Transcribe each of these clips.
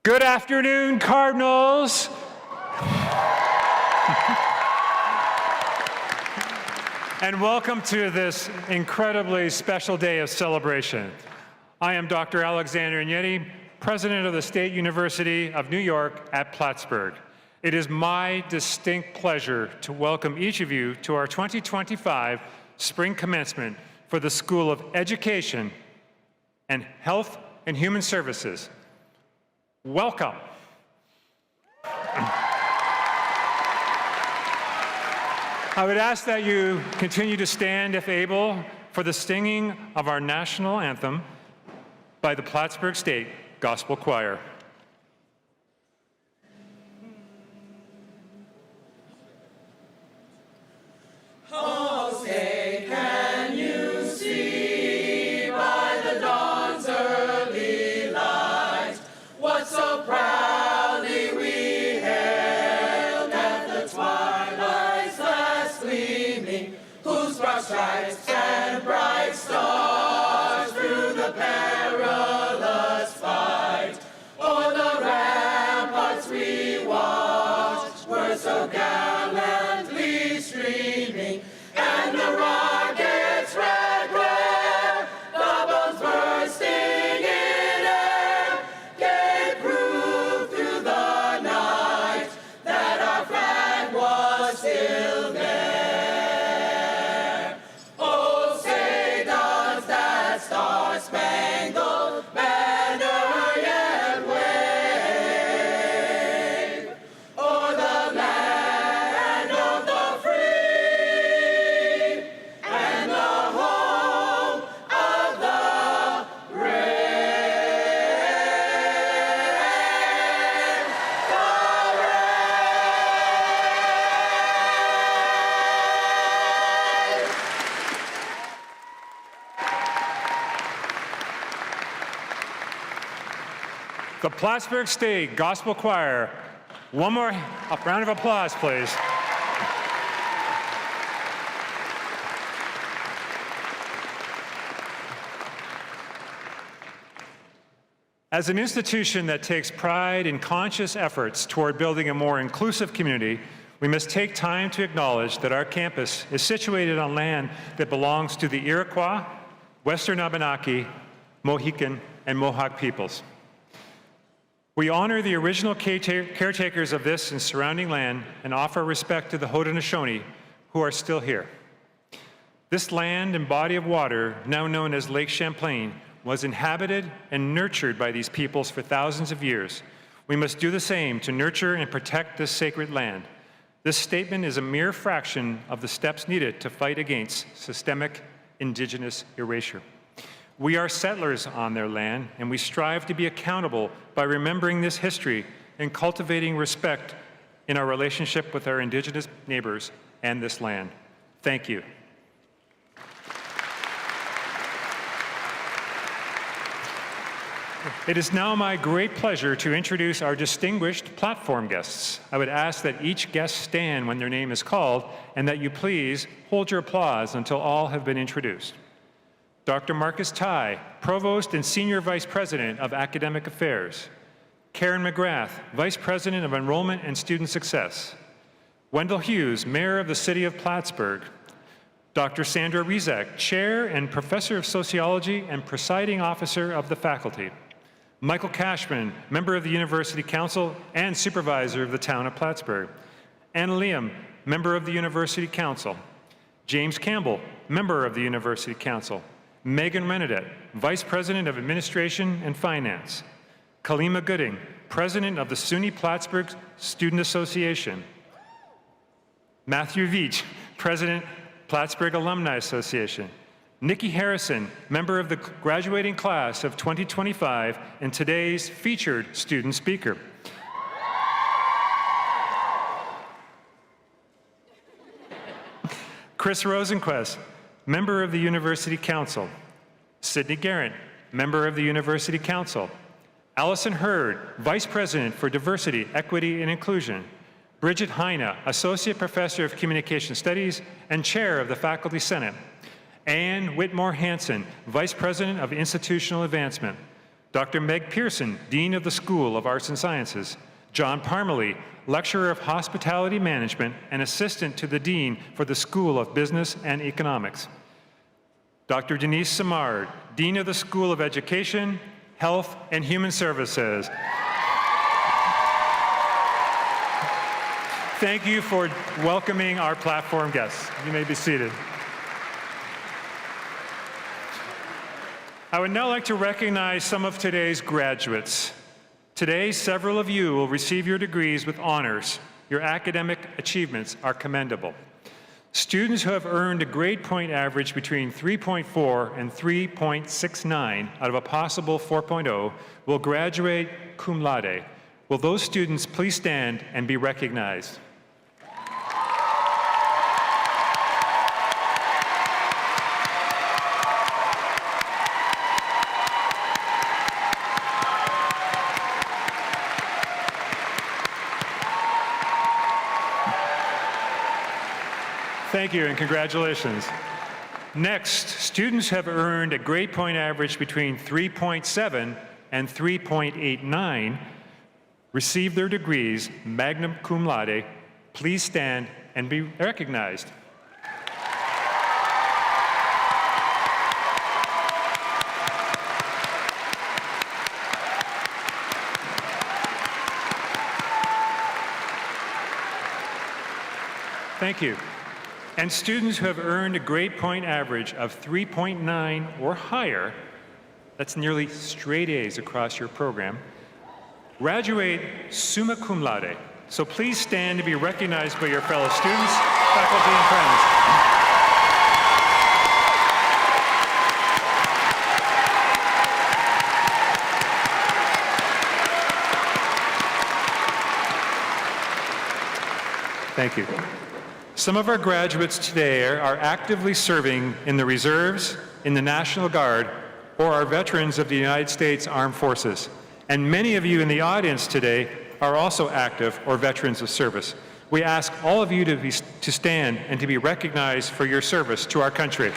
Good afternoon, Cardinals. And welcome to this incredibly special day of celebration. I am Dr. Alexander Agnetti, President of the State University of New York at Plattsburgh. It is my distinct pleasure to welcome each of you to our 2025 Spring Commencement for the School of Education and Health and Human Services. Welcome. I would ask that you continue to stand, if able, for the singing of our national anthem by the Plattsburgh State Gospel Choir. Oh, say, can you see by the dawn's early light what so proudly we hailed at the twilight's last gleaming, whose broad stripes and bright stars through the perilous fight o'er the ramparts we watched were so gallantly streaming, and the rocket's red glare, the bombs bursting in air, gave proof through the night that our flag was still there. Oh, say does that star-spangled banner yet wave o'er the land of the free and the home of the brave. The Plattsburgh State Gospel Choir. One more round of applause, please. As an institution that takes pride in conscious efforts toward building a more inclusive community, we must take time to acknowledge that our campus is situated on land that belongs to the Iroquois, Western Abenaki, Mohican, and Mohawk peoples. We honor the original caretakers of this and surrounding land and offer respect to the Haudenosaunee, who are still here. This land and body of water, now known as Lake Champlain, was inhabited and nurtured by these peoples for thousands of years. We must do the same to nurture and protect this sacred land. This statement is a mere fraction of the steps needed to fight against systemic indigenous erasure. We are settlers on their land, and we strive to be accountable by remembering this history and cultivating respect in our relationship with our indigenous neighbors and this land. Thank you. It is now my great pleasure to introduce our distinguished platform guests. I would ask that each guest stand when their name is called, and that you please hold your applause until all have been introduced. Dr. Marcus Ty, Provost and Senior Vice President of Academic Affairs. Karen McGrath, Vice President of Enrollment and Student Success. Wendell Hughes, Mayor of the City of Plattsburgh. Dr. Sandra Rizak, Chair and Professor of Sociology and Presiding Officer of the Faculty. Michael Cashman, Member of the University Council and Supervisor of the Town of Plattsburgh. Anna Liam, Member of the University Council. James Campbell, Member of the University Council. Megan Renadette, Vice President of Administration and Finance. Kalima Gooding, President of the SUNY Plattsburgh Student Association. Matthew Veach, President, Plattsburgh Alumni Association. Nikki Harrison, member of the graduating class of 2025 and today's featured student speaker. Chris Rosenquist, member of the University Council. Sydney Garrett, member of the University Council. Allison Hurd, Vice President for Diversity, Equity, and Inclusion. Bridget Heine, Associate Professor of Communication Studies and Chair of the Faculty Senate. Ann Whitmore Hanson, Vice President of Institutional Advancement. Dr. Meg Pearson, Dean of the School of Arts and Sciences. John Parmalee, Lecturer of Hospitality Management and Assistant to the Dean for the School of Business and Economics. Dr. Denise Simard, Dean of the School of Education, Health, and Human Services. Thank you for welcoming our platform guests. You may be seated. I would now like to recognize some of today's graduates. Today, several of you will receive your degrees with honors. Your academic achievements are commendable. Students who have earned a grade point average between 3.4 and 3.69 out of a possible 4.0 will graduate cum laude. Will those students please stand and be recognized? Thank you and congratulations. Next, students have earned a grade point average between 3.7 and 3.89, receive their degrees magna cum laude. Please stand and be recognized. Thank you. And students who have earned a grade point average of 3.9 or higher, that's nearly straight A's across your program, graduate summa cum laude. So please stand to be recognized by your fellow students, faculty, and friends. Thank you. Some of our graduates today are actively serving in the reserves, in the National Guard, or are veterans of the United States Armed Forces. And many of you in the audience today are also active or veterans of service. We ask all of you to stand and to be recognized for your service to our country.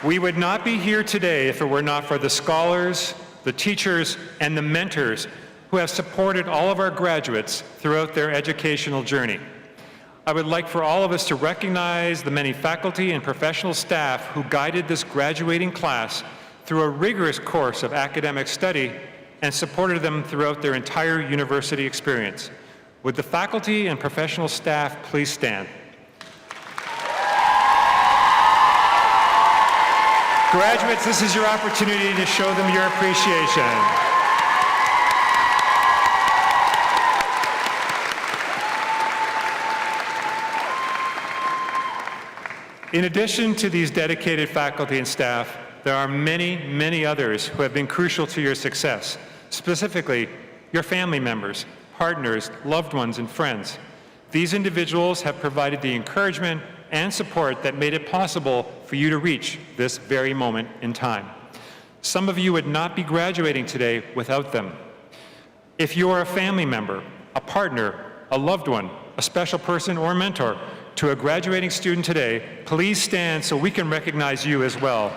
We would not be here today if it were not for the scholars, the teachers, and the mentors who have supported all of our graduates throughout their educational journey. I would like for all of us to recognize the many faculty and professional staff who guided this graduating class through a rigorous course of academic study and supported them throughout their entire university experience. Would the faculty and professional staff please stand? Graduates, this is your opportunity to show them your appreciation. In addition to these dedicated faculty and staff, there are many, many others who have been crucial to your success, specifically your family members, partners, loved ones, and friends. These individuals have provided the encouragement and support that made it possible for you to reach this very moment in time. Some of you would not be graduating today without them. If you are a family member, a partner, a loved one, a special person, or mentor to a graduating student today, please stand so we can recognize you as well.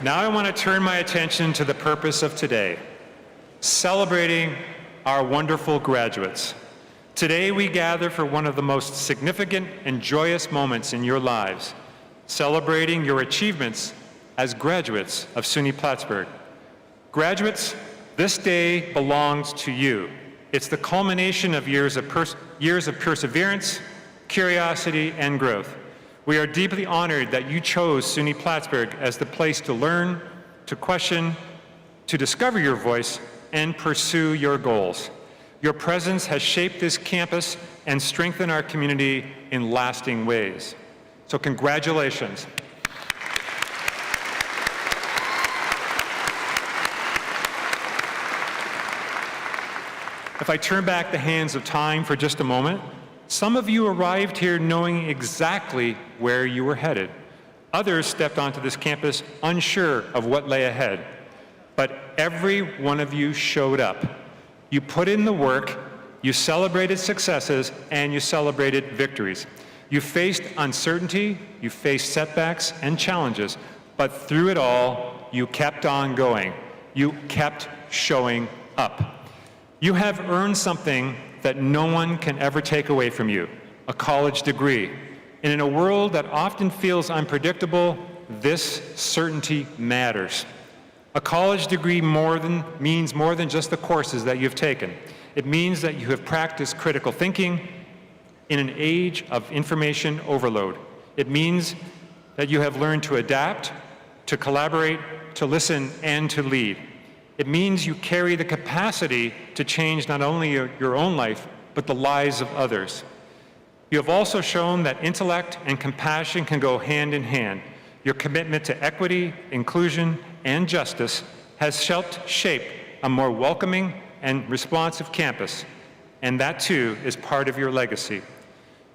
Now I want to turn my attention to the purpose of today, celebrating our wonderful graduates. Today we gather for one of the most significant and joyous moments in your lives, celebrating your achievements as graduates of SUNY Plattsburgh. Graduates, this day belongs to you. It's the culmination of years of perseverance, curiosity, and growth. We are deeply honored that you chose SUNY Plattsburgh as the place to learn, to question, to discover your voice, and pursue your goals. Your presence has shaped this campus and strengthened our community in lasting ways. So congratulations. If I turn back the hands of time for just a moment, some of you arrived here knowing exactly where you were headed. Others stepped onto this campus unsure of what lay ahead. But every one of you showed up. You put in the work, you celebrated successes, and you celebrated victories. You faced uncertainty, you faced setbacks and challenges, but through it all, you kept on going. You kept showing up. You have earned something that no one can ever take away from you, a college degree. And in a world that often feels unpredictable, this certainty matters. A college degree means more than just the courses that you've taken. It means that you have practiced critical thinking in an age of information overload. It means that you have learned to adapt, to collaborate, to listen, and to lead. It means you carry the capacity to change not only your own life, but the lives of others. You have also shown that intellect and compassion can go hand in hand. Your commitment to equity, inclusion, and justice has helped shape a more welcoming and responsive campus, and that too is part of your legacy.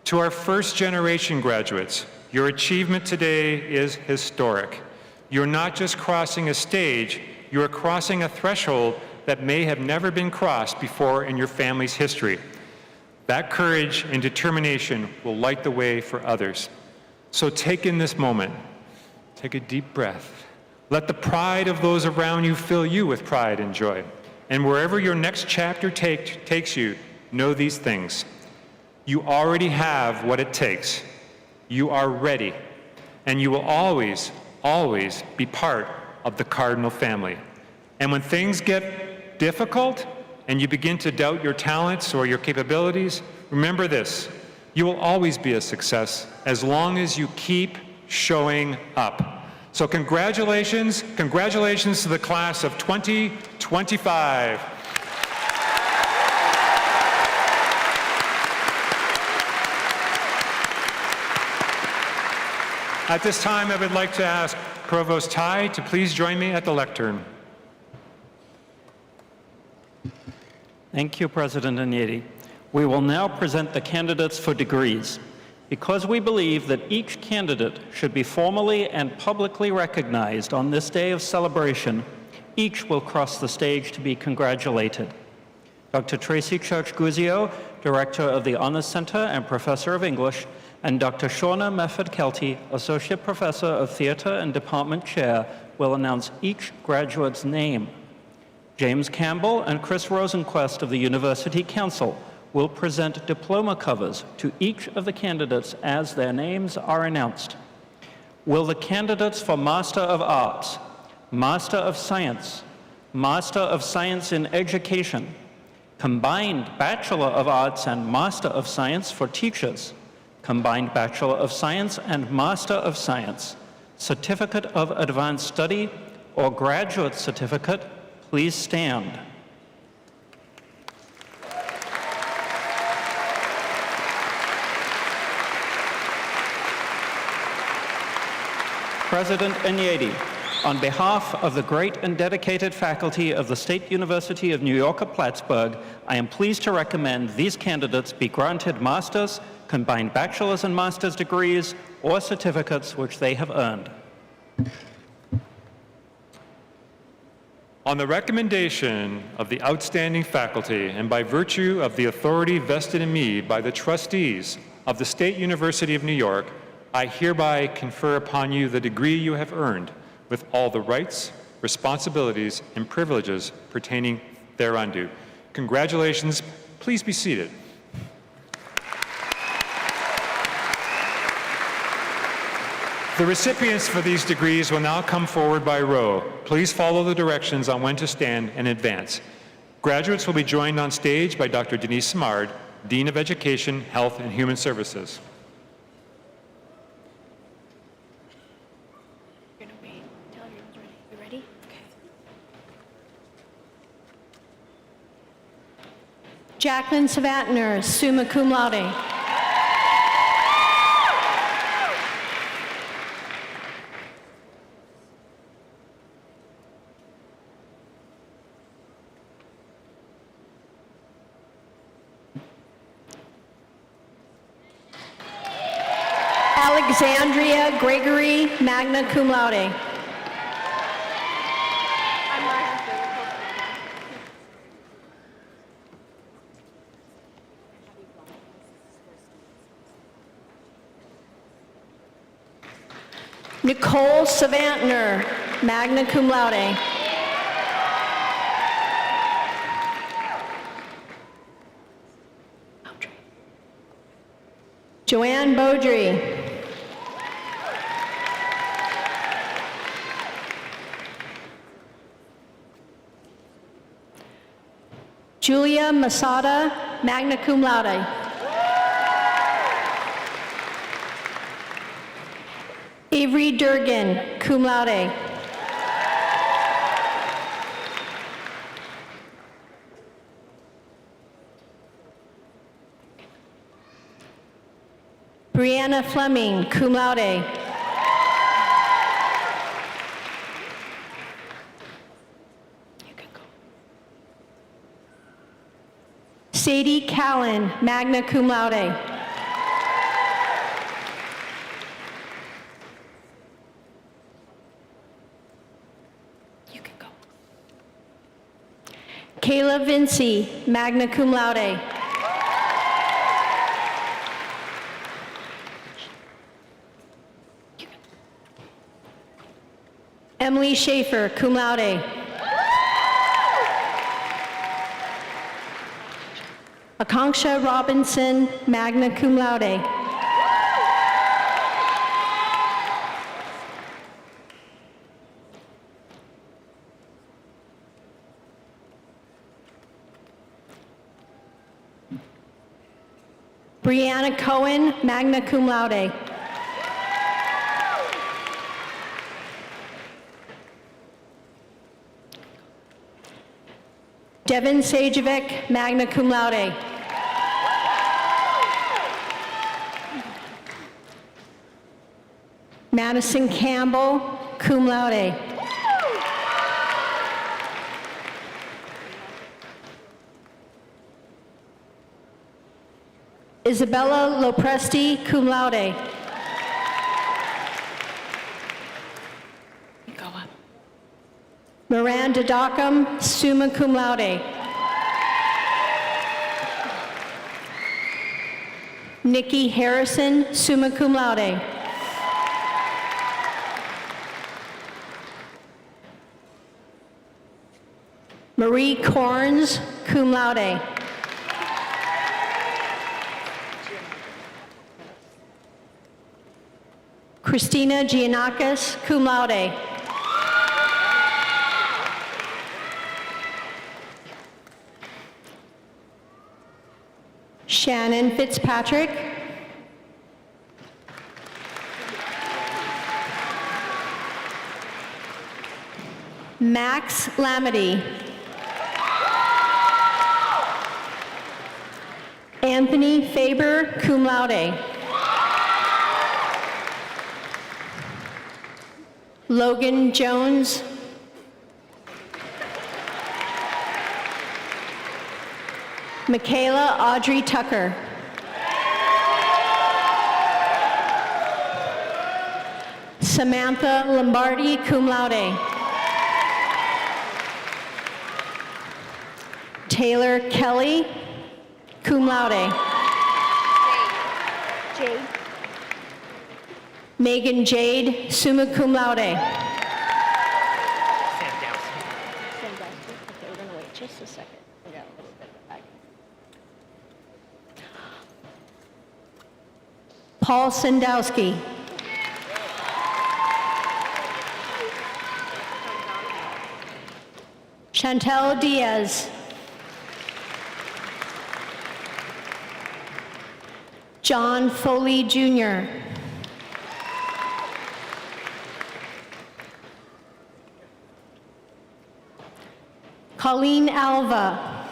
To our first-generation graduates, your achievement today is historic. You're not just crossing a stage, you are crossing a threshold that may have never been crossed before in your family's history. That courage and determination will light the way for others. So take in this moment. Take a deep breath. Let the pride of those around you fill you with pride and joy. And wherever your next chapter takes you, know these things. You already have what it takes. You are ready. And you will always, always be part of the Cardinal family. And when things get difficult and you begin to doubt your talents or your capabilities, remember this: you will always be a success as long as you keep showing up. So congratulations to the class of 2025. At this time, I would like to ask Provost Tai to please join me at the lectern. Thank you, President Agneti. We will now present the candidates for degrees. Because we believe that each candidate should be formally and publicly recognized on this day of celebration, each will cross the stage to be congratulated. Dr. Tracy Church-Guzio, Director of the Honors Center and Professor of English, and Dr. Shauna Mefford-Kelty, Associate Professor of Theater and Department Chair, will announce each graduate's name. James Campbell and Chris Rosenquist of the University Council will present diploma covers to each of the candidates as their names are announced. Will the candidates for Master of Arts, Master of Science, Master of Science in Education, Combined Bachelor of Arts and Master of Science for teachers, Combined Bachelor of Science and Master of Science, Certificate of Advanced Study, or Graduate Certificate, please stand. President Agneti, on behalf of the great and dedicated faculty of the State University of New York at Plattsburgh, I am pleased to recommend these candidates be granted master's, combined bachelor's and master's degrees, or certificates which they have earned. On the recommendation of the outstanding faculty and by virtue of the authority vested in me by the trustees of the State University of New York, I hereby confer upon you the degree you have earned with all the rights, responsibilities, and privileges pertaining thereunto. Congratulations. Please be seated. The recipients for these degrees will now come forward by row. Please follow the directions on when to stand and advance. Graduates will be joined on stage by Dr. Denise Simard, Dean of Education, Health, and Human Services. You're gonna wait until everyone's ready. You ready? Okay. Jacqueline Savatner, summa cum laude. Alexandria Gregory, magna cum laude. Nicole Savantner, magna cum laude. Joanne Beaudry. Julia Masada, magna cum laude. Avery Durgan, cum laude. Brianna Fleming, cum laude. Sadie Cowan, magna cum laude. You can go. Kayla Vinci, magna cum laude. Emily Schaefer, cum laude. Akanksha Robinson, magna cum laude. Brianna Cohen, magna cum laude. Devin Sajovic, magna cum laude. Madison Campbell, cum laude. Isabella Lopresti, cum laude. Go up. Miranda Dockham, summa cum laude. Nikki Harrison, summa cum laude. Marie Corns, cum laude. Christina Giannakis, cum laude. Shannon Fitzpatrick. Max Lamity. Anthony Faber, cum laude. Logan Jones. Michaela Audrey Tucker. Samantha Lombardi, cum laude. Taylor Kelly, cum laude. Jade. Megan Jade, summa cum laude. Okay, we're gonna wait just a second. We got a little bit of back. Paul Sandowski. Chantel Diaz. John Foley Jr. Colleen Alva.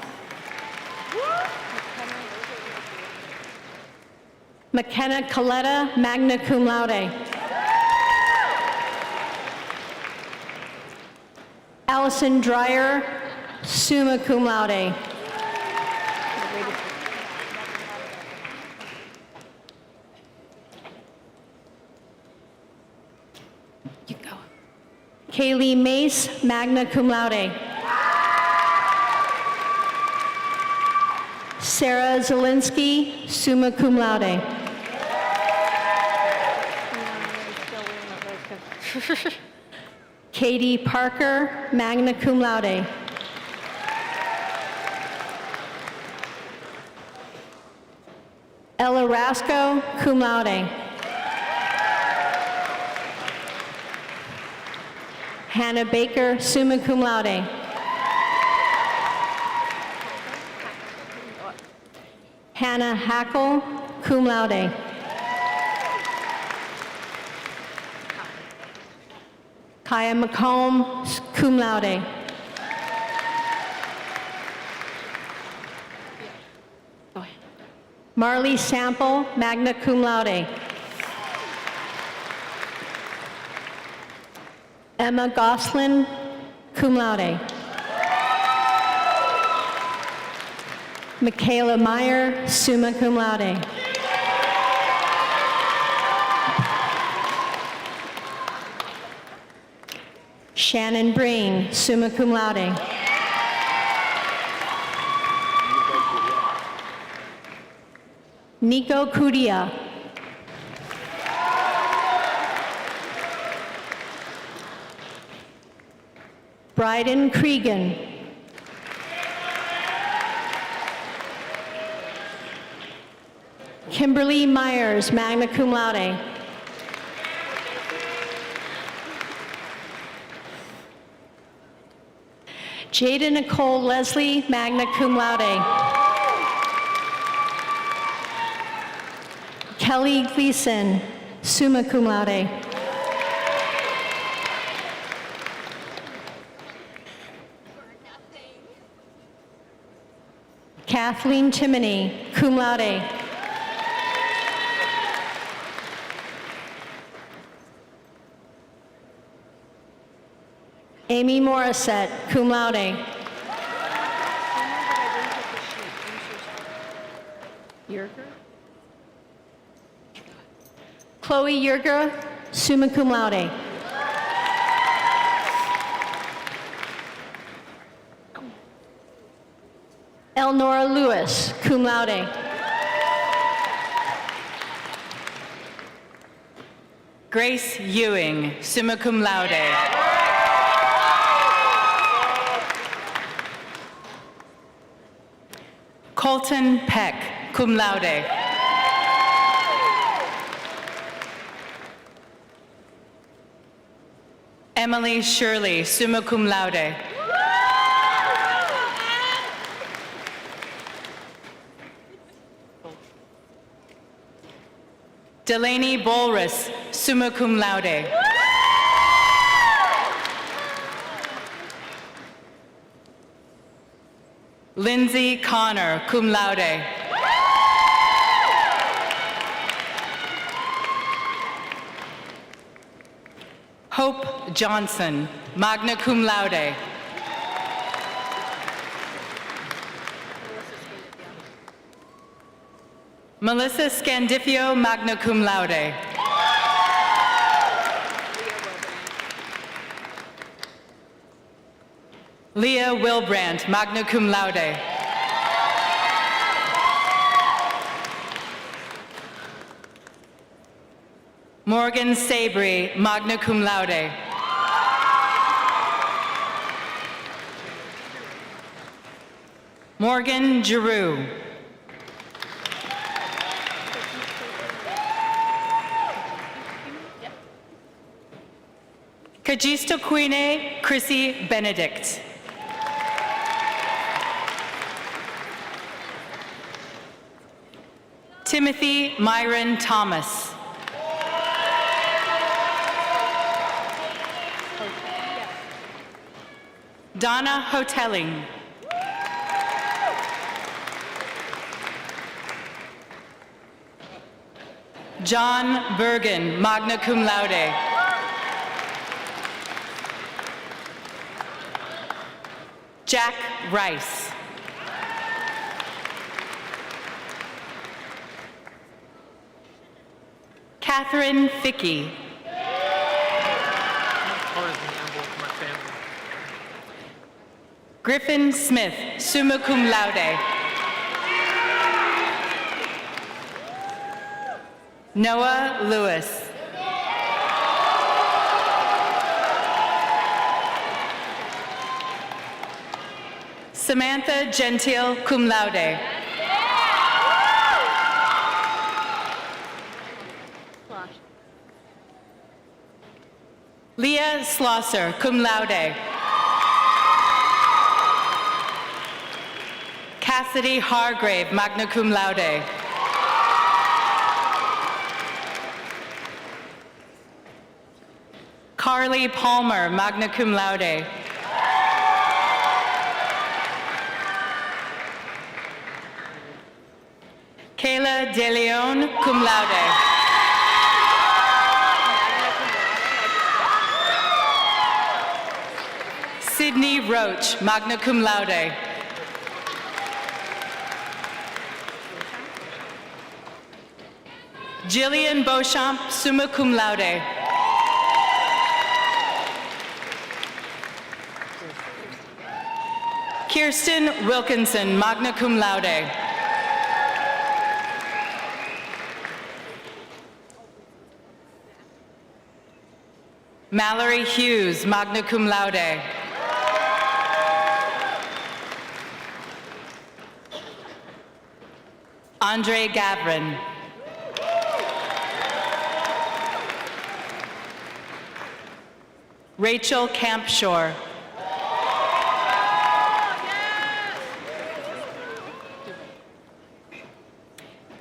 McKenna Coletta, magna cum laude. Allison Dreyer, summa cum laude. You go. Kaylee Mace, magna cum laude. Sarah Zielinski, summa cum laude. Katie Parker, magna cum laude. Ella Rasco, cum laude. Hannah Baker, summa cum laude. Hannah Hackle, cum laude. Kaya McComb, cum laude. Go ahead. Marley Sample, magna cum laude. Emma Goslin, cum laude. Michaela Meyer, summa cum laude. Shannon Breen, summa cum laude. Nico Kudia. Bryden Cregan. Kimberly Myers, magna cum laude. Jada Nicole Leslie, magna cum laude. Kelly Gleason, summa cum laude. Kathleen Timoney, cum laude. Amy Morissette, cum laude. Yerger? Chloe Yerger, summa cum laude. Elnora Lewis, cum laude. Grace Ewing, summa cum laude. Colton Peck, cum laude. Emily Shirley, summa cum laude. Delaney Bolrus, summa cum laude. Lindsay Connor, cum laude. Hope Johnson, magna cum laude. Melissa Scandifio, magna cum laude. Leah Wilbrandt, magna cum laude. Morgan Sabry, magna cum laude. Morgan Giroux. Kajisto Quine, Chrissy Benedict. Timothy Myron Thomas. Donna Hotelling. John Bergen, magna cum laude. Jack Rice. Catherine Fickey. colors in the envelope for my family. Griffin Smith, summa cum laude. Noah Lewis. Samantha Gentile, cum laude. Leah Slosser, cum laude. Cassidy Hargrave, magna cum laude. Carly Palmer, magna cum laude. Kayla De Leon, cum laude. Sydney Roach, magna cum laude. Jillian Beauchamp, summa cum laude. Kirsten Wilkinson, magna cum laude. Mallory Hughes, magna cum laude. Andre Gavrin. Rachel Campshore.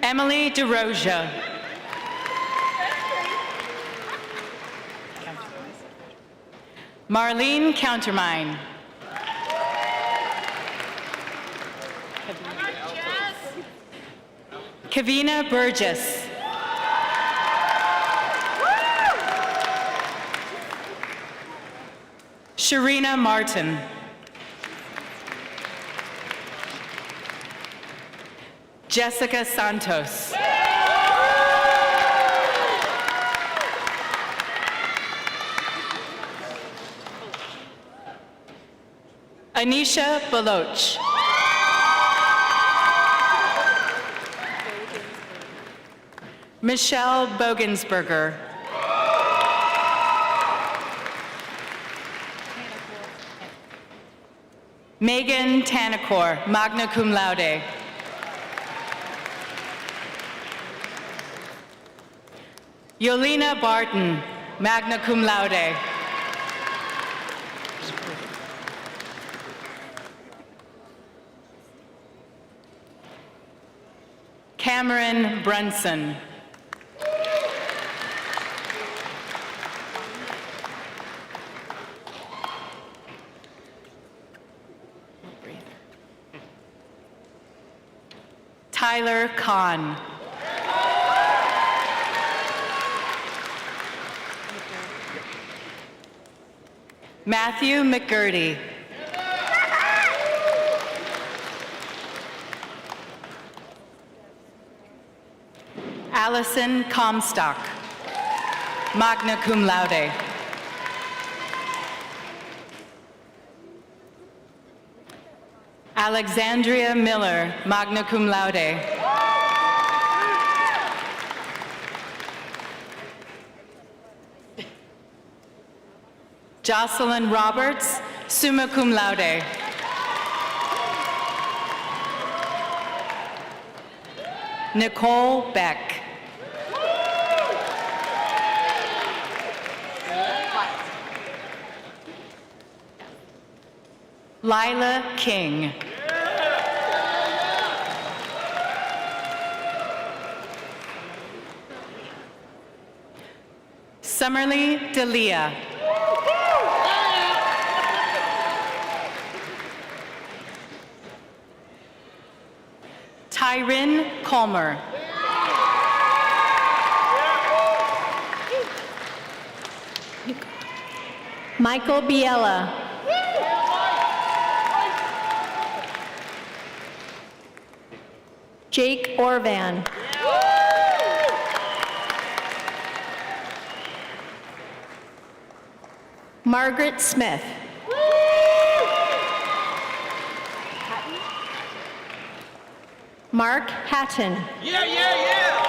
Emily DeRosia. Marlene Countermine. Kavina Burgess. Sharina Martin. Jessica Santos. Anisha Baloch. Michelle Bogensberger. Megan Tanacor, magna cum laude. Yolina Barton, magna cum laude. Cameron Brunson. Tyler Kahn. Matthew McGurdy. Allison Comstock, magna cum laude. Alexandria Miller, magna cum laude. Jocelyn Roberts, summa cum laude. Nicole Beck. Lila King. Summerly Delia. Tyrin Colmer. Michael Biella. Jake Orvan. Margaret Smith. Mark Hatton. Yeah, yeah, yeah!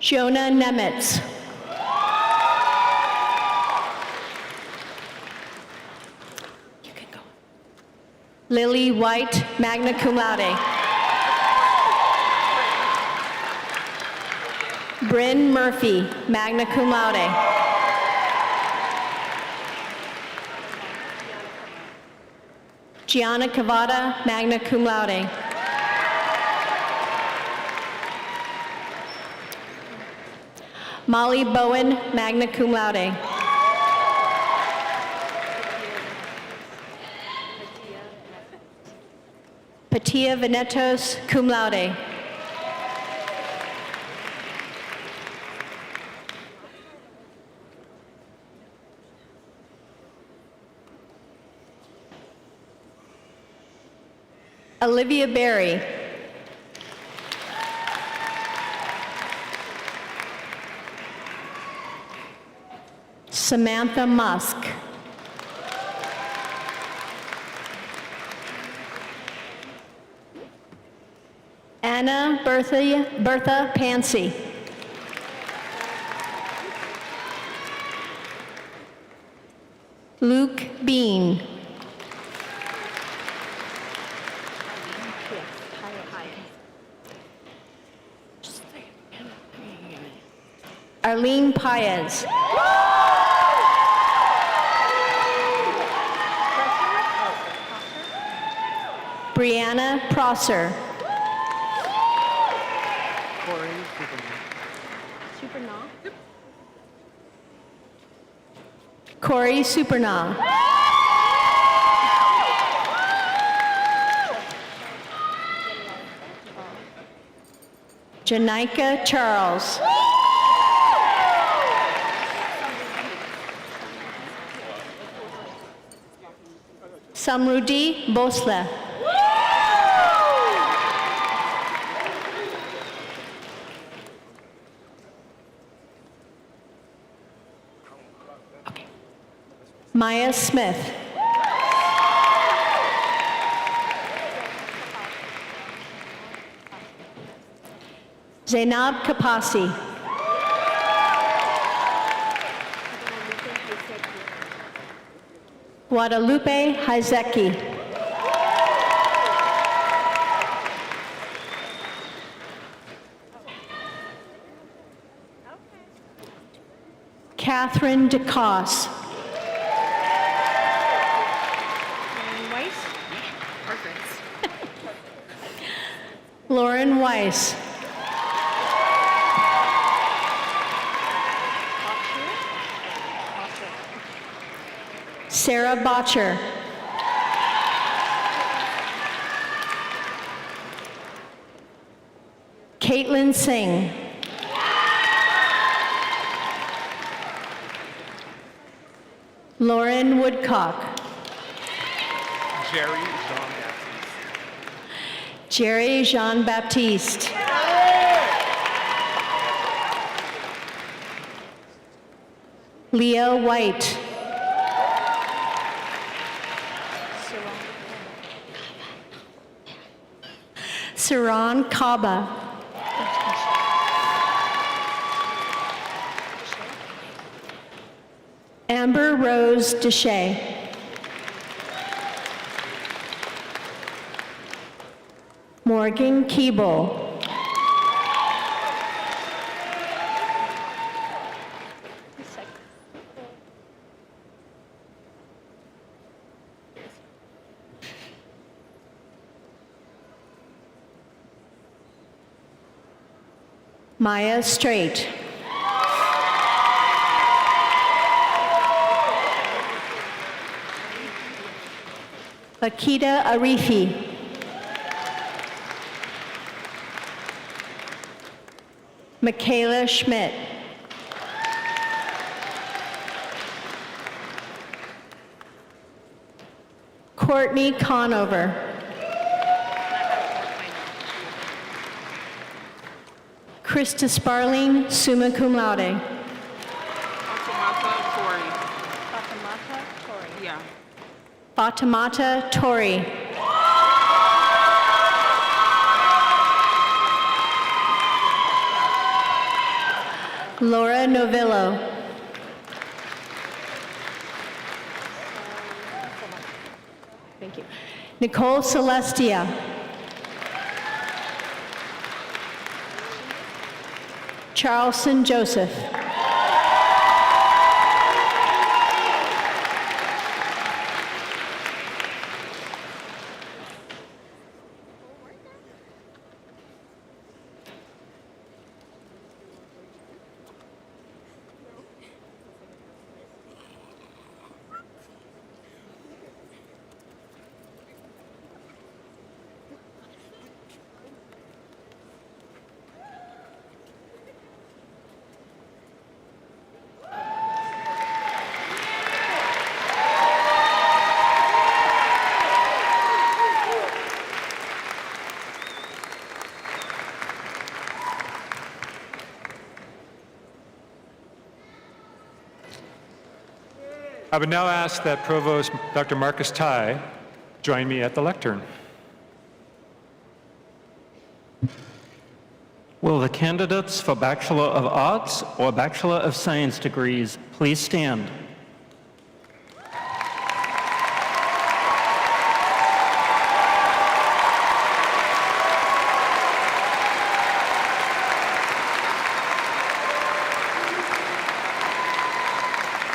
Jonah Nemitz. You can go. Lily White, magna cum laude. Bryn Murphy, magna cum laude. Gianna Cavada, magna cum laude. Molly Bowen, magna cum laude. Patia Venetos, cum laude. Olivia Berry. Samantha Musk. Anna Bertha Pansy. Luke Bean. Arlene Paez. Brianna Prosser. Corey Supernaw. Janika Charles. Samrudi Bosla. Maya Smith. Zainab Kapasi. Guadalupe Hizeki. Catherine DeCosse. Lauren Weiss. Sarah Botcher. Caitlin Singh. Lauren Woodcock. Jerry Jean-Baptiste. Leah White. Saran Kaba. Amber Rose Deshay. Morgan Keeble. Maya Straight. Akita Arifi. Michaela Schmidt. Courtney Conover. Krista Sparling, summa cum laude. Fatimata Tori. Yeah. Fatimata Tori. Laura Novillo. Thank you. Nicole Celestia. Charleston Joseph. I would now ask that Provost Dr. Marcus Tai join me at the lectern. Will the candidates for Bachelor of Arts or Bachelor of Science degrees please stand?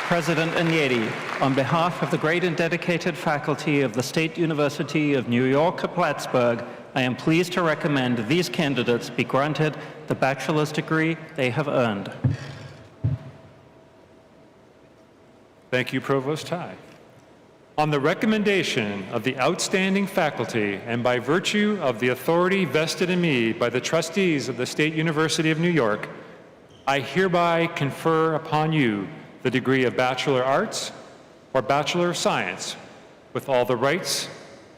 President Agneti, on behalf of the great and dedicated faculty of the State University of New York at Plattsburgh, I am pleased to recommend these candidates be granted the bachelor's degree they have earned. Thank you, Provost Tai. On the recommendation of the outstanding faculty and by virtue of the authority vested in me by the trustees of the State University of New York, I hereby confer upon you the degree of Bachelor of Arts or Bachelor of Science with all the rights,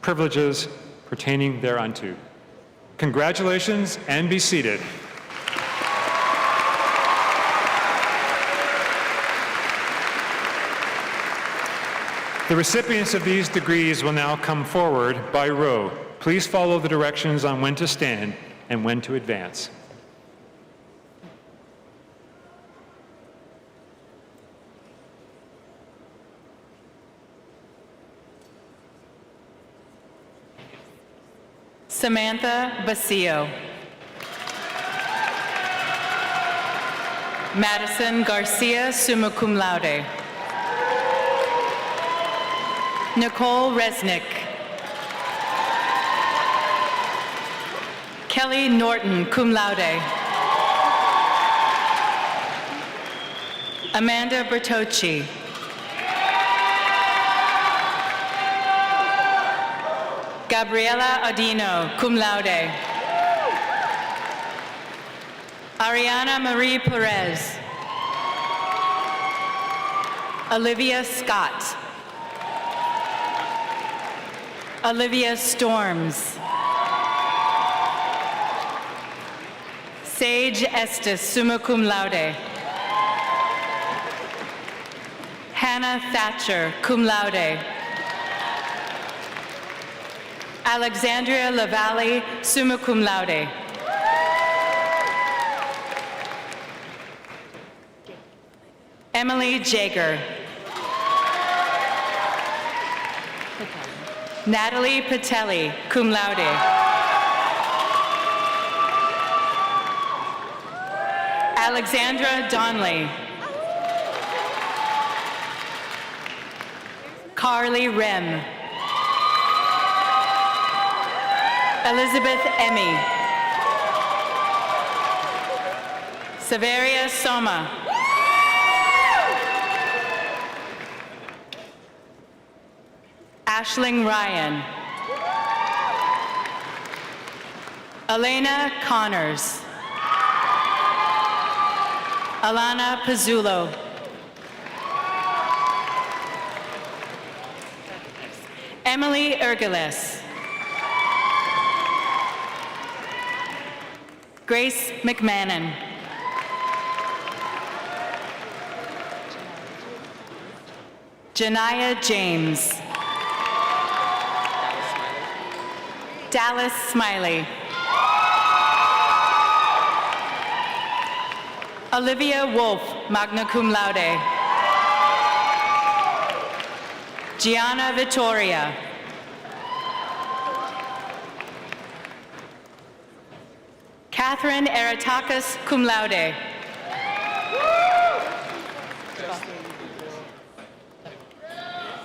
privileges pertaining thereunto. Congratulations and be seated. The recipients of these degrees will now come forward by row. Please follow the directions on when to stand and when to advance. Samantha Basio. Madison Garcia, summa cum laude. Nicole Resnick. Kelly Norton, cum laude. Amanda Bertocci. Gabriela Audino, cum laude. Ariana Marie Perez. Olivia Scott. Olivia Storms. Sage Estes, summa cum laude. Hannah Thatcher, cum laude. Alexandria Lavalle, summa cum laude. Emily Jager. Natalie Patelli, cum laude. Alexandra Donnelly. Carly Rem. Elizabeth Emmy. Severia Soma. Ashling Ryan. Elena Connors. Alana Pizzulo. Emily Ergeles. Grace McMahon. Janiyah James. Dallas Smiley. Olivia Wolf, magna cum laude. Gianna Vittoria. Catherine Aratakis, cum laude.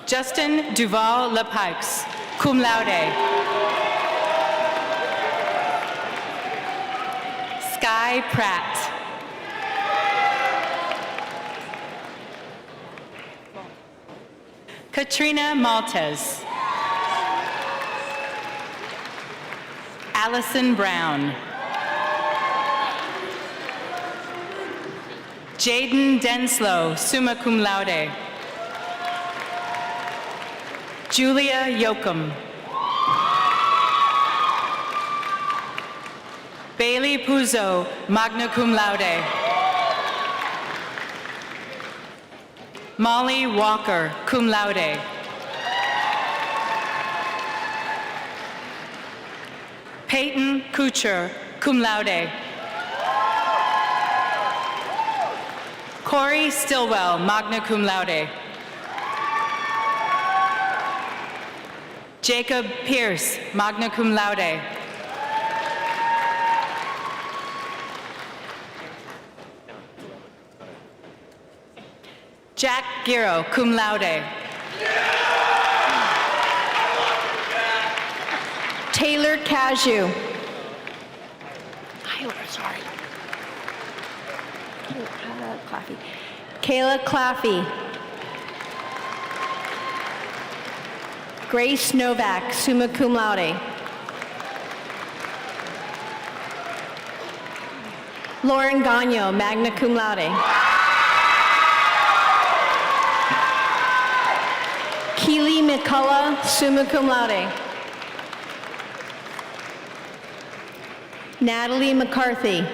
Justin Duval Lepikes, cum laude. Sky Pratt. Katrina Maltez. Allison Brown. Jaden Denslow, summa cum laude. Julia Yoakum. Bailey Puzo, magna cum laude. Molly Walker, cum laude. Peyton Kucher, cum laude. Corey Stillwell, magna cum laude. Jacob Pierce, magna cum laude. Jack Giro, cum laude. Taylor Cashew. Tyler, sorry. Coffee. Kayla Claffey. Grace Novak, summa cum laude. Lauren Gagno, magna cum laude. Keely McCullough, summa cum laude. Natalie McCarthy.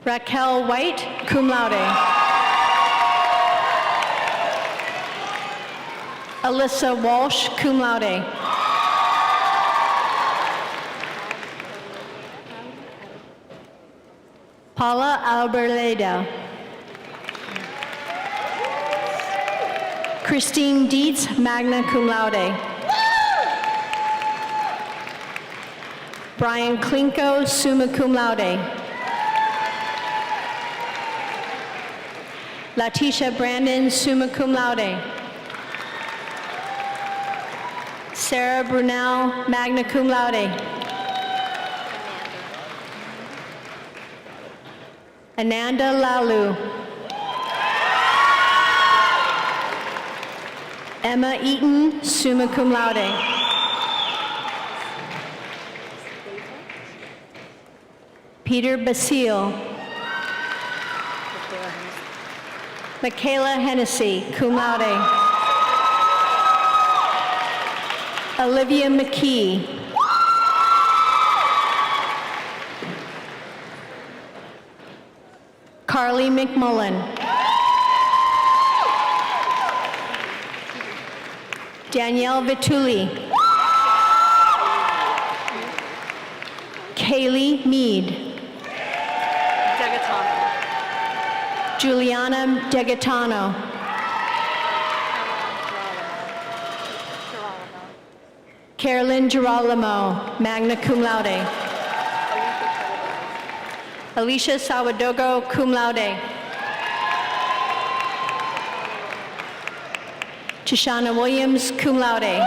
Raquel White, cum laude. Alyssa Walsh, cum laude. Paula Alberleda. Christine Dietz, magna cum laude. Brian Klinko, summa cum laude. Latisha Brandon, summa cum laude. Sarah Brunel, magna cum laude. Ananda Lalu. Emma Eaton, summa cum laude. Peter Basile. Michaela Hennessy, cum laude. Olivia McKee. Carly McMullen. Danielle Vituli. Kaylee Mead. Juliana Degatano. Carolyn Girolamo, magna cum laude. Alicia Sawadogo, cum laude. Tishana Williams, cum laude.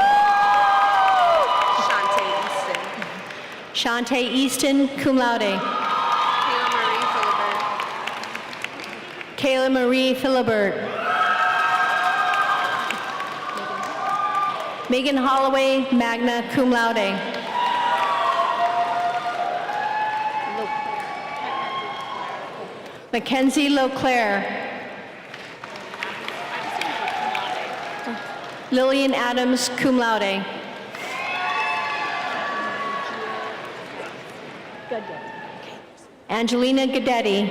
Shantae Easton, cum laude. Kayla Marie Philibert. Megan Holloway, magna cum laude. Mackenzie Lauclair. Lillian Adams, cum laude. Angelina Guidetti.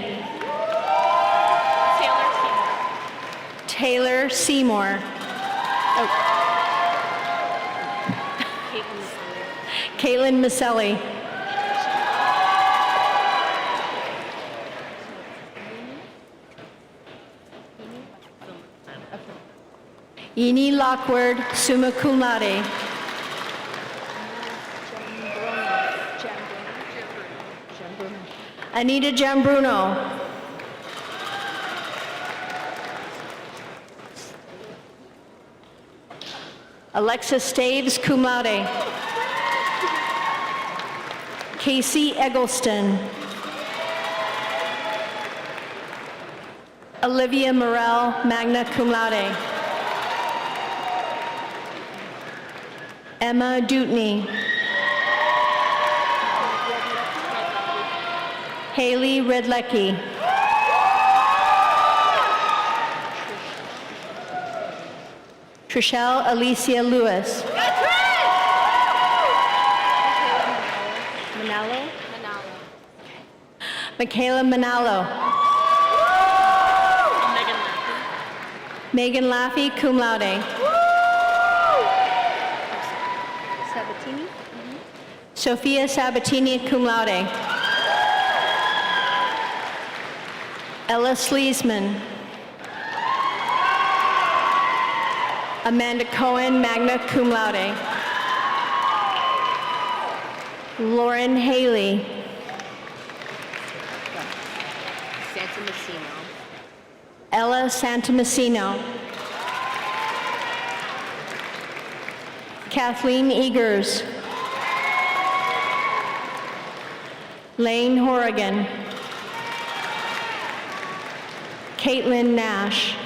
Taylor Seymour. Taylor Seymour. Oh. Caitlin Maselli. Eni Lockwood, summa cum laude. Anita Giambruno. Alexis Staves, cum laude. Casey Eggleston. Olivia Morel, magna cum laude. Emma Dutney. Haley Redlecki. Trishelle Alicia Lewis. Manalo. Michaela Manalo. Megan Laffey, cum laude. Sabatini. Sophia Sabatini, cum laude. Ella Sleesman. Amanda Cohen, magna cum laude. Lauren Haley. Santa Messino. Ella Santomassino. Kathleen Eagers. Lane Horrigan. Caitlin Nash.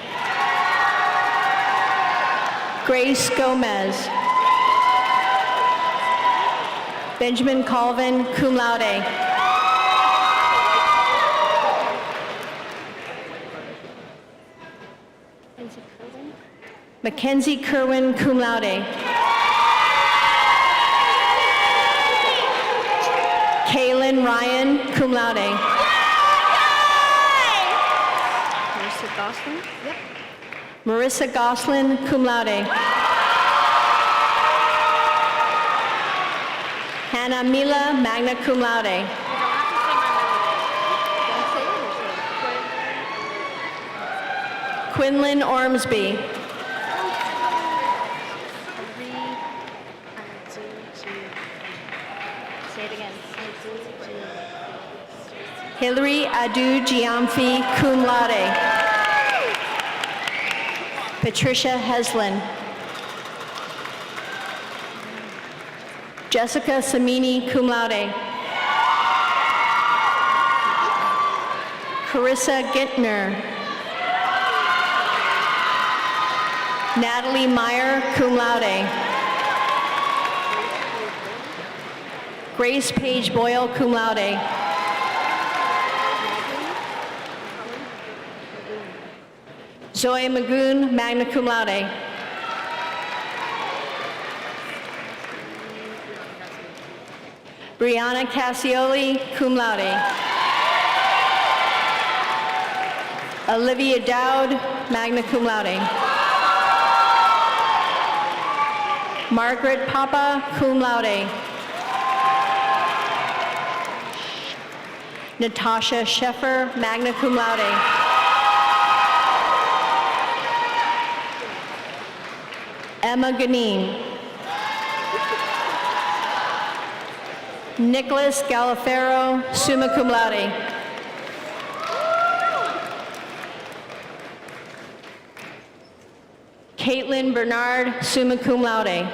Grace Gomez. Benjamin Colvin, cum laude. Mackenzie Kerwin, cum laude. Kaylin Ryan, cum laude. Marissa Gosling. Yep. Marissa Goslin, cum laude. Hannah Mila, magna cum laude. Quinlan Ormsby. Say it again. Hillary Adu Giamfi, cum laude. Patricia Heslin. Jessica Samini, cum laude. Carissa Gintner. Natalie Meyer, cum laude. Grace Page Boyle, cum laude. Zoe Magoon, magna cum laude. Brianna Cassioli, cum laude. Olivia Dowd, magna cum laude. Margaret Papa, cum laude. Natasha Sheffer, magna cum laude. Emma Ganin. Nicholas Galafero, summa cum laude. Caitlin Bernard, summa cum laude.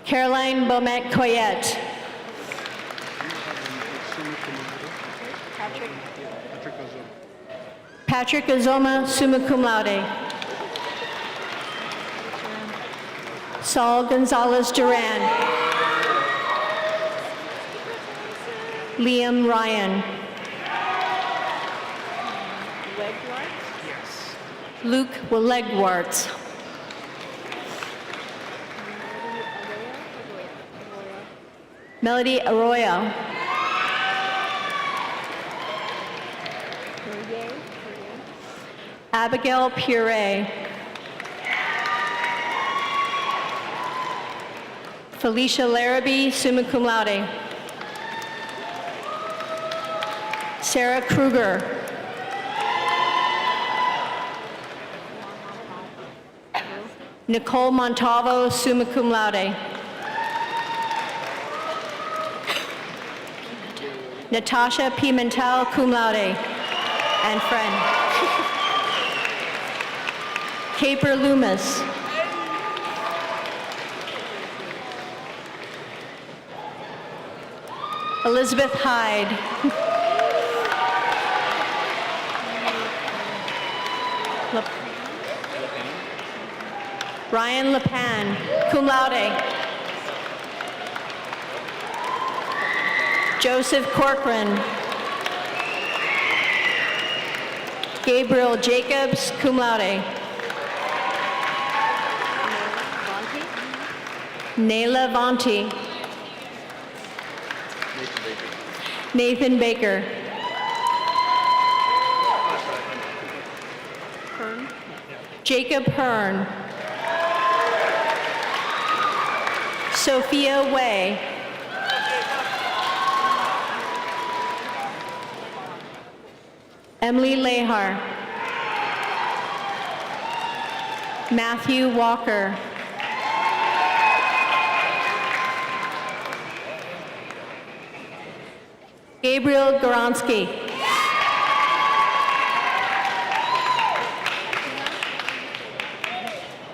Caroline Beaumet Coyette. Patrick Azoma, summa cum laude. Saul Gonzalez Duran. Liam Ryan. Wegwart. Luke Willegwarts. Melody Arroyo. Abigail Puree. Felicia Larrabee, summa cum laude. Sarah Kruger. Nicole Montalvo, summa cum laude. Natasha Pimentel, cum laude, and friend. Caper Loomis. Elizabeth Hyde. Ryan Lepan, cum laude. Joseph Corcoran. Gabriel Jacobs, cum laude. Nayla Vonti. Nathan Baker. Jacob Hearn. Sophia Way. Emily Lehar. Matthew Walker. Gabriel Goronsky.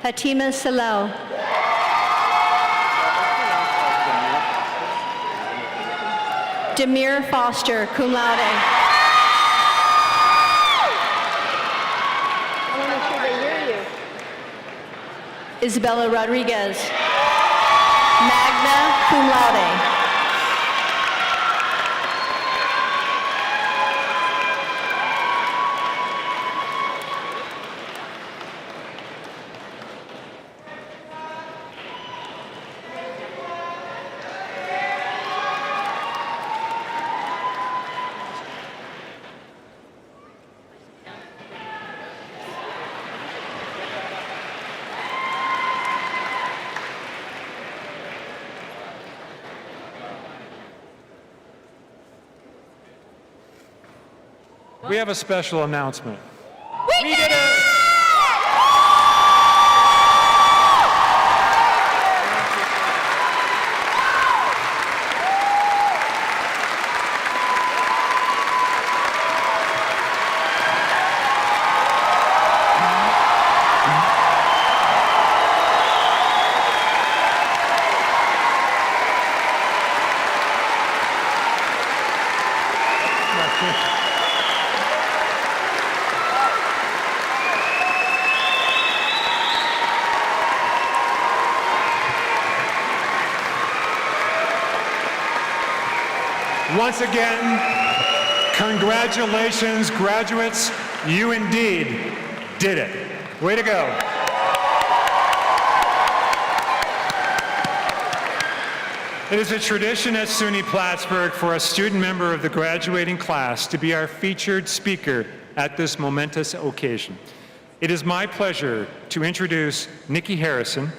Hatima Salel. Demir Foster, cum laude. I want to make sure they hear you. Isabella Rodriguez. Magna cum laude. We have a special announcement. We did it! Once again, congratulations, graduates. You indeed did it. Way to go. It is a tradition at SUNY Plattsburgh for a student member of the graduating class to be our featured speaker at this momentous occasion. It is my pleasure to introduce Nikki Harrison,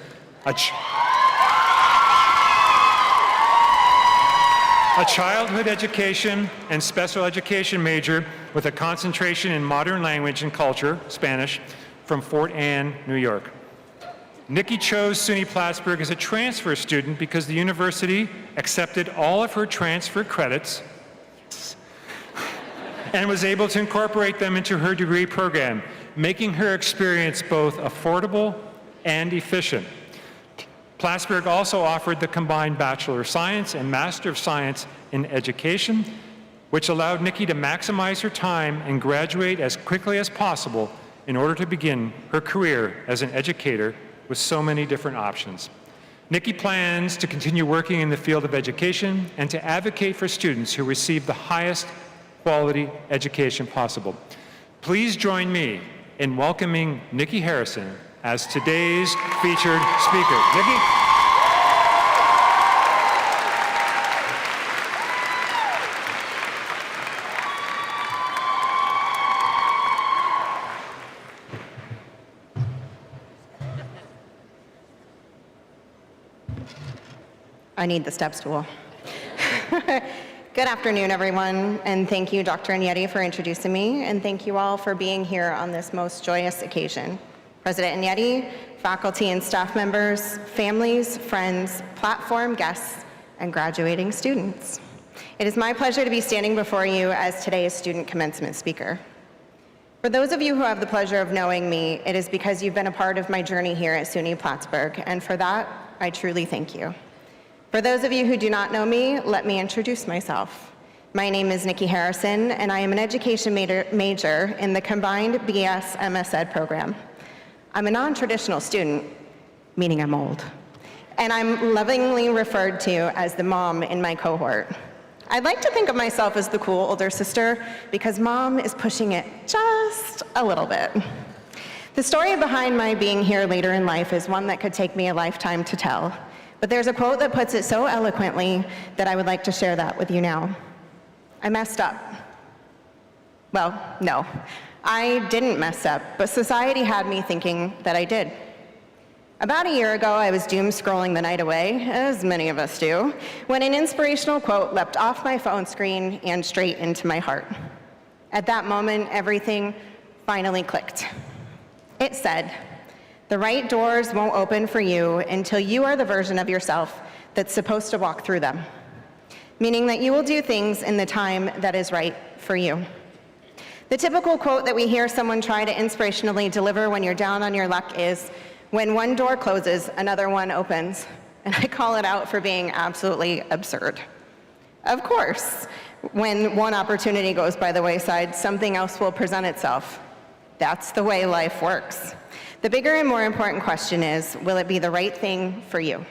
a childhood education and special education major with a concentration in modern language and culture, Spanish, from Fort Anne, New York. Nikki chose SUNY Plattsburgh as a transfer student because the university accepted all of her transfer credits and was able to incorporate them into her degree program, making her experience both affordable and efficient. Plattsburgh also offered the combined Bachelor of Science and Master of Science in Education, which allowed Nikki to maximize her time and graduate as quickly as possible in order to begin her career as an educator with so many different options. Nikki plans to continue working in the field of education and to advocate for students who receive the highest quality education possible. Please join me in welcoming Nikki Harrison as today's featured speaker. Nikki? I need the step stool. Good afternoon, everyone, and thank you, Dr. Agneti, for introducing me, and thank you all for being here on this most joyous occasion. President Agneti, faculty and staff members, families, friends, platform guests, and graduating students. It is my pleasure to be standing before you as today's student commencement speaker. For those of you who have the pleasure of knowing me, it is because you've been a part of my journey here at SUNY Plattsburgh, and for that, I truly thank you. For those of you who do not know me, let me introduce myself. My name is Nikki Harrison, and I am an education major in the combined BS MS Ed program. I'm a non-traditional student, meaning I'm old, and I'm lovingly referred to as the mom in my cohort. I'd like to think of myself as the cool older sister because mom is pushing it just a little bit. The story behind my being here later in life is one that could take me a lifetime to tell. But there's a quote that puts it so eloquently that I would like to share that with you now. I messed up. Well, no, I didn't mess up, but society had me thinking that I did. About a year ago, I was doom scrolling the night away, as many of us do, when an inspirational quote leapt off my phone screen and straight into my heart. At that moment, everything finally clicked. It said, "The right doors won't open for you until you are the version of yourself that's supposed to walk through them," meaning that you will do things in the time that is right for you. The typical quote that we hear someone try to inspirationally deliver when you're down on your luck is, "When one door closes, another one opens," and I call it out for being absolutely absurd. Of course, when one opportunity goes by the wayside, something else will present itself. That's the way life works. The bigger and more important question is, will it be the right thing for you?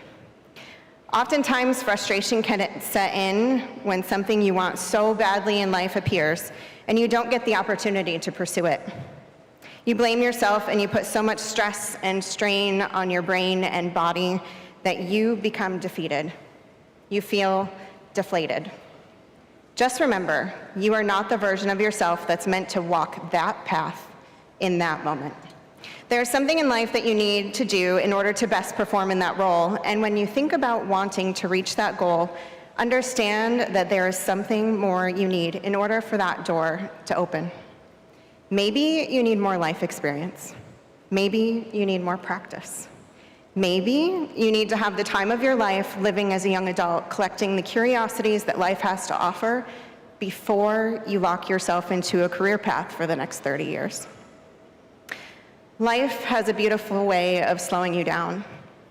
Oftentimes, frustration can set in when something you want so badly in life appears and you don't get the opportunity to pursue it. You blame yourself and you put so much stress and strain on your brain and body that you become defeated. You feel deflated. Just remember, you are not the version of yourself that's meant to walk that path in that moment. There's something in life that you need to do in order to best perform in that role, and when you think about wanting to reach that goal, understand that there is something more you need in order for that door to open. Maybe you need more life experience. Maybe you need more practice. Maybe you need to have the time of your life living as a young adult, collecting the curiosities that life has to offer before you lock yourself into a career path for the next 30 years. Life has a beautiful way of slowing you down,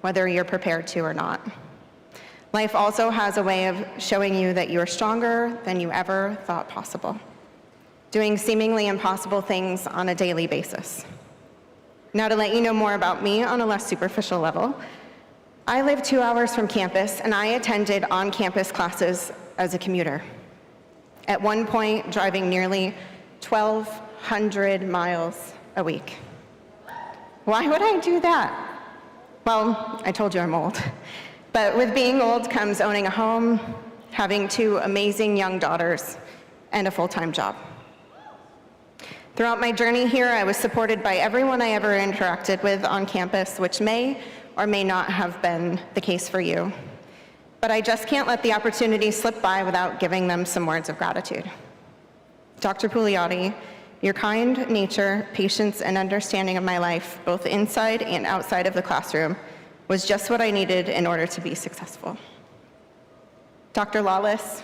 whether you're prepared to or not. Life also has a way of showing you that you're stronger than you ever thought possible, doing seemingly impossible things on a daily basis. Now, to let you know more about me on a less superficial level, I live 2 hours from campus, and I attended on-campus classes as a commuter. At one point, driving nearly 1,200 miles a week. Why would I do that? Well, I told you I'm old. But with being old comes owning a home, having 2 amazing young daughters, and a full-time job. Throughout my journey here, I was supported by everyone I ever interacted with on campus, which may or may not have been the case for you. But I just can't let the opportunity slip by without giving them some words of gratitude. Dr. Pugliotti, your kind nature, patience, and understanding of my life, both inside and outside of the classroom, was just what I needed in order to be successful. Dr. Lawless,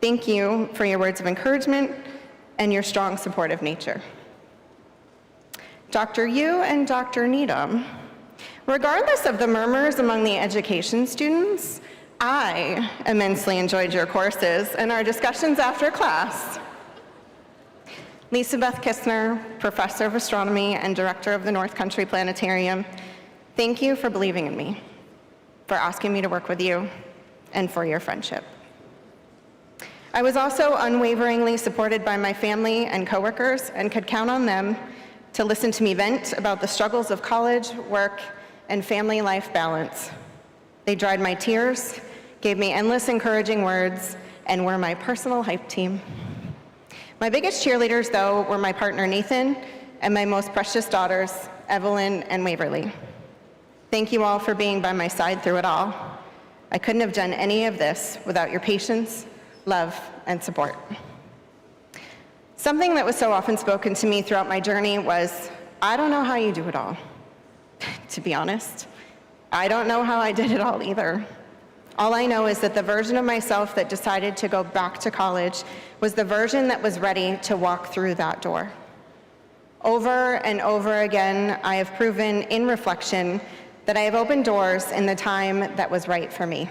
thank you for your words of encouragement and your strong supportive nature. Dr. Yu and Dr. Needham, regardless of the murmurs among the education students, I immensely enjoyed your courses and our discussions after class. Lisa Beth Kistner, Professor of Astronomy and Director of the North Country Planetarium, thank you for believing in me. for asking me to work with you and for your friendship. I was also unwaveringly supported by my family and coworkers and could count on them to listen to me vent about the struggles of college, work, and family life balance. They dried my tears, gave me endless encouraging words, and were my personal hype team. My biggest cheerleaders, though, were my partner Nathan and my most precious daughters, Evelyn and Waverly. Thank you all for being by my side through it all. I couldn't have done any of this without your patience, love, and support. Something that was so often spoken to me throughout my journey was, I don't know how you do it all. To be honest, I don't know how I did it all either. All I know is that the version of myself that decided to go back to college was the version that was ready to walk through that door. Over and over again, I have proven in reflection that I have opened doors in the time that was right for me.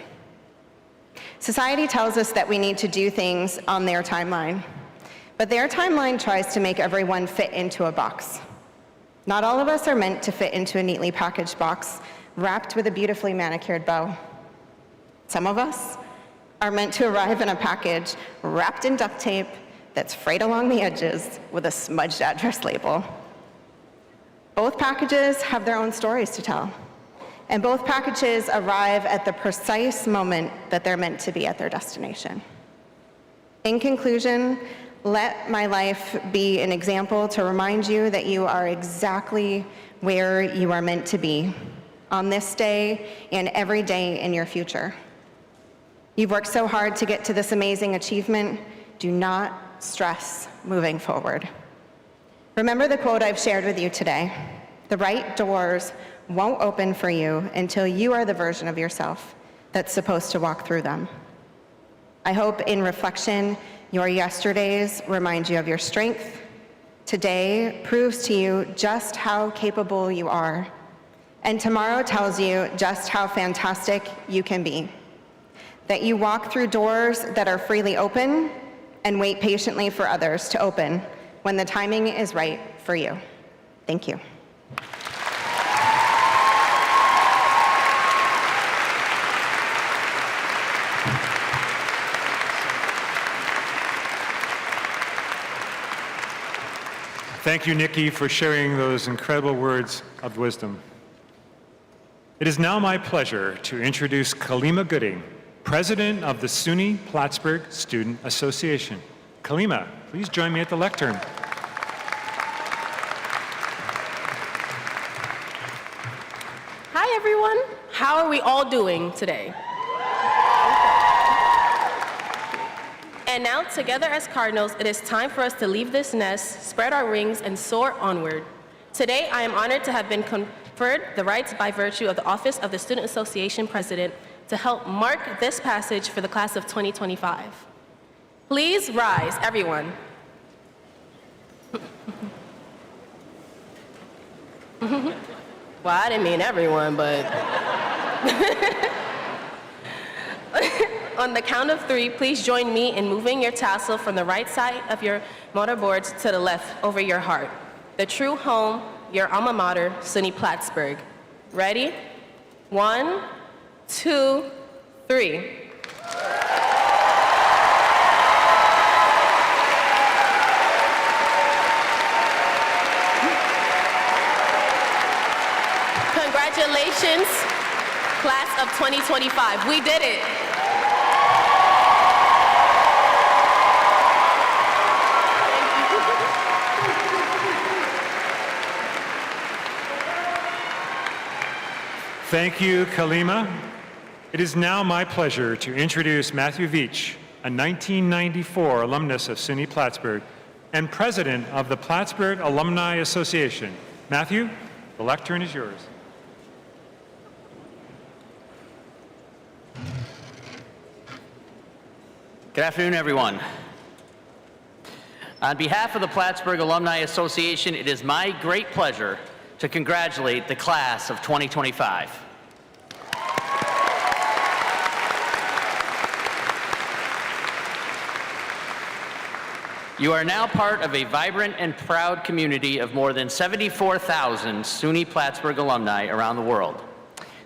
Society tells us that we need to do things on their timeline, but their timeline tries to make everyone fit into a box. Not all of us are meant to fit into a neatly packaged box wrapped with a beautifully manicured bow. Some of us are meant to arrive in a package wrapped in duct tape that's frayed along the edges with a smudged address label. Both packages have their own stories to tell, and both packages arrive at the precise moment that they're meant to be at their destination. In conclusion, let my life be an example to remind you that you are exactly where you are meant to be on this day and every day in your future. You've worked so hard to get to this amazing achievement. Do not stress moving forward. Remember the quote I've shared with you today. The right doors won't open for you until you are the version of yourself that's supposed to walk through them. I hope in reflection, your yesterdays remind you of your strength. Today proves to you just how capable you are. And tomorrow tells you just how fantastic you can be. That you walk through doors that are freely open and wait patiently for others to open when the timing is right for you. Thank you. Thank you, Nikki, for sharing those incredible words of wisdom. It is now my pleasure to introduce Kalima Gooding, President of the SUNY Plattsburgh Student Association. Kalima, please join me at the lectern. Hi, everyone. How are we all doing today? And now, together as Cardinals, it is time for us to leave this nest, spread our wings, and soar onward. Today, I am honored to have been conferred the rights by virtue of the office of the Student Association President to help mark this passage for the class of 2025. Please rise, everyone. Well, I didn't mean everyone, but... On the count of 3, please join me in moving your tassel from the right side of your mortarboards to the left over your heart. The true home, your alma mater, SUNY Plattsburgh. Ready? 1, 2, 3. Congratulations, class of 2025. We did it. Thank you, Kalima. It is now my pleasure to introduce Matthew Veach, a 1994 alumnus of SUNY Plattsburgh and president of the Plattsburgh Alumni Association. Matthew, the lectern is yours. Good afternoon, everyone. On behalf of the Plattsburgh Alumni Association, it is my great pleasure to congratulate the class of 2025. You are now part of a vibrant and proud community of more than 74,000 SUNY Plattsburgh alumni around the world.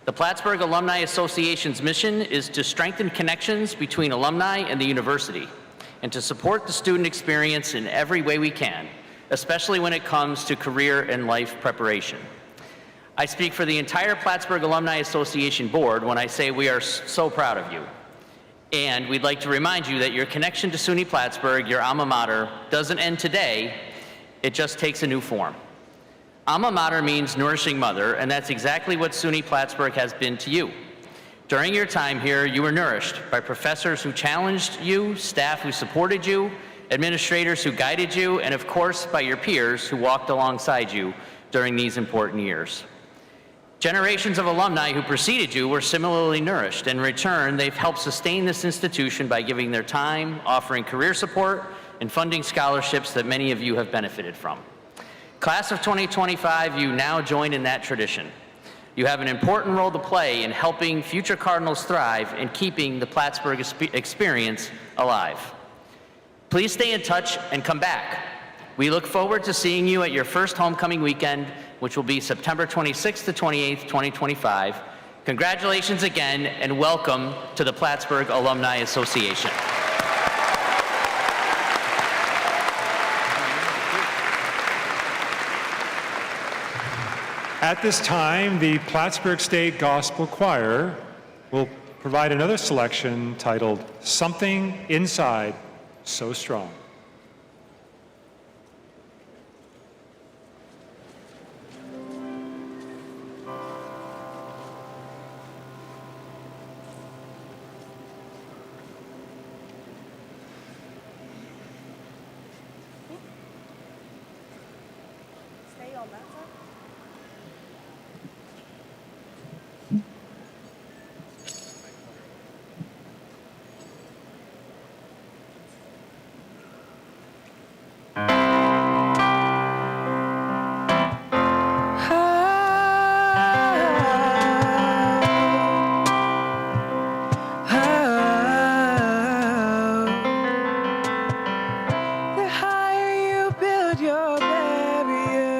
The Plattsburgh Alumni Association's mission is to strengthen connections between alumni and the university, and to support the student experience in every way we can, especially when it comes to career and life preparation. I speak for the entire Plattsburgh Alumni Association board when I say we are so proud of you. And we'd like to remind you that your connection to SUNY Plattsburgh, your alma mater, doesn't end today, it just takes a new form. Alma mater means nourishing mother, and that's exactly what SUNY Plattsburgh has been to you. During your time here, you were nourished by professors who challenged you, staff who supported you, administrators who guided you, and of course, by your peers who walked alongside you during these important years. Generations of alumni who preceded you were similarly nourished. In return, they've helped sustain this institution by giving their time, offering career support, and funding scholarships that many of you have benefited from. Class of 2025, you now join in that tradition. You have an important role to play in helping future Cardinals thrive and keeping the Plattsburgh experience alive. Please stay in touch and come back. We look forward to seeing you at your first homecoming weekend, which will be September 26th to 28th, 2025. Congratulations again, and welcome to the Plattsburgh Alumni Association. At this time, the Plattsburgh State Gospel Choir will provide another selection titled Something Inside So Strong. The higher you build your barrier,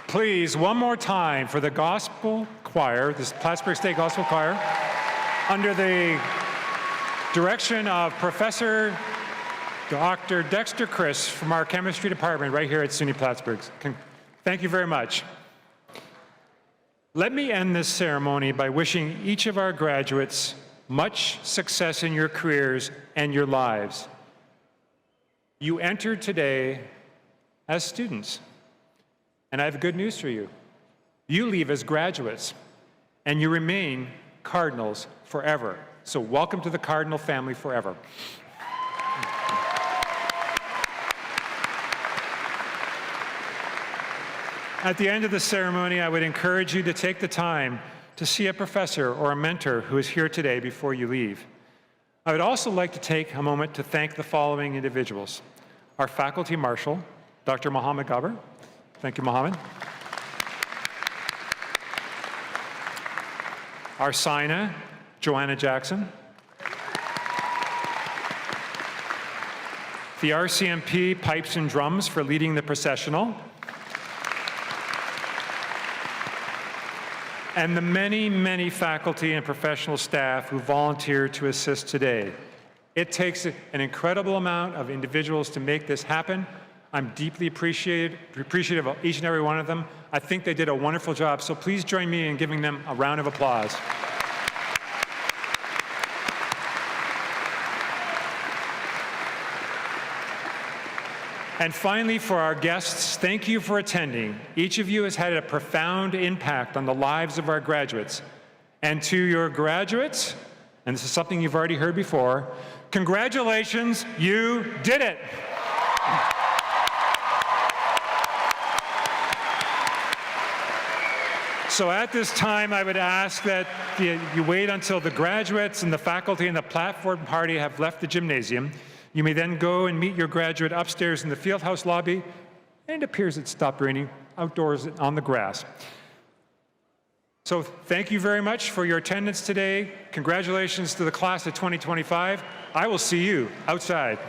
Please, one more time for the Gospel Choir, this Plattsburgh State Gospel Choir, under the direction of Professor Dr. Dexter Chris from our chemistry department right here at SUNY Plattsburgh. Thank you very much. Let me end this ceremony by wishing each of our graduates much success in your careers and your lives. You entered today as students, and I have good news for you. You leave as graduates, and you remain Cardinals forever. So welcome to the Cardinal family forever. At the end of the ceremony, I would encourage you to take the time to see a professor or a mentor who is here today before you leave. I would also like to take a moment to thank the following individuals. Our faculty marshal, Dr. Mohammed Gaber. Thank you, Mohammed. Our SINA, Joanna Jackson. The RCMP Pipes and Drums for leading the processional. And the many, many faculty and professional staff who volunteered to assist today. It takes an incredible amount of individuals to make this happen. I'm deeply appreciative of each and every one of them. I think they did a wonderful job, so please join me in giving them a round of applause. And finally, for our guests, thank you for attending. Each of you has had a profound impact on the lives of our graduates. And to your graduates, and this is something you've already heard before, congratulations, you did it. So at this time, I would ask that you wait until the graduates and the faculty and the platform party have left the gymnasium. You may then go and meet your graduate upstairs in the fieldhouse lobby, and it appears it stopped raining outdoors on the grass. So thank you very much for your attendance today. Congratulations to the class of 2025. I will see you outside.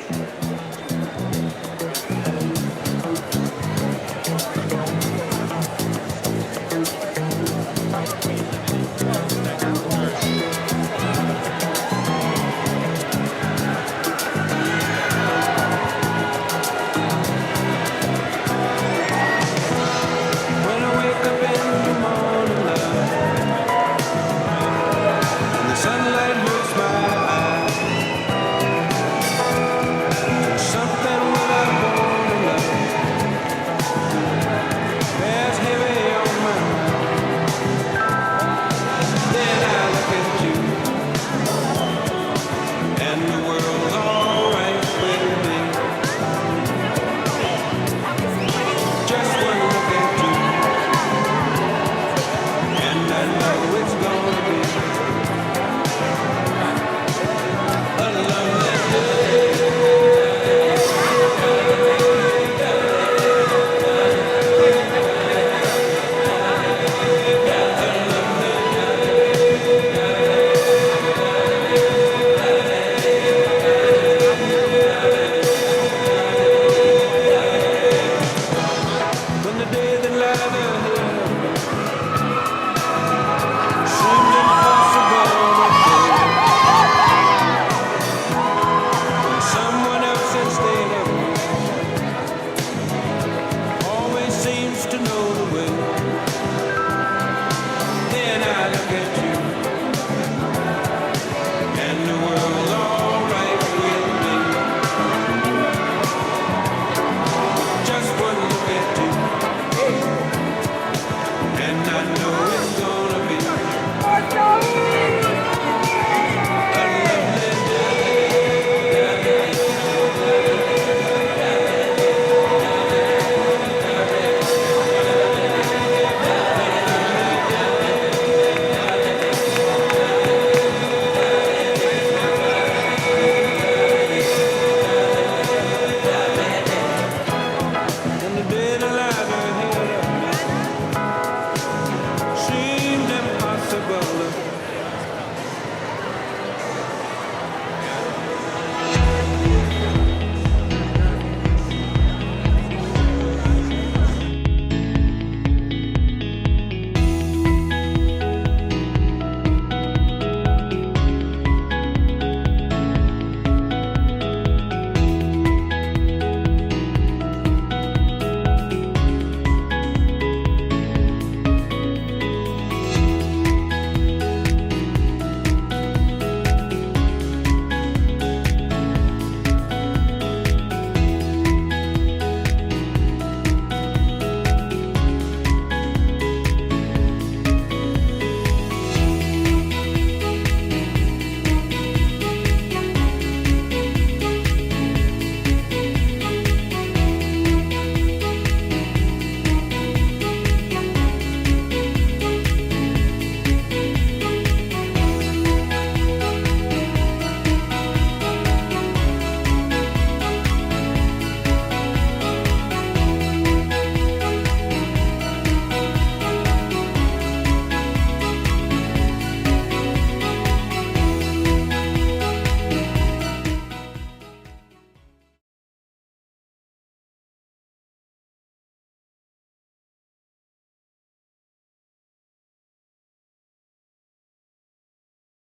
Congratulations.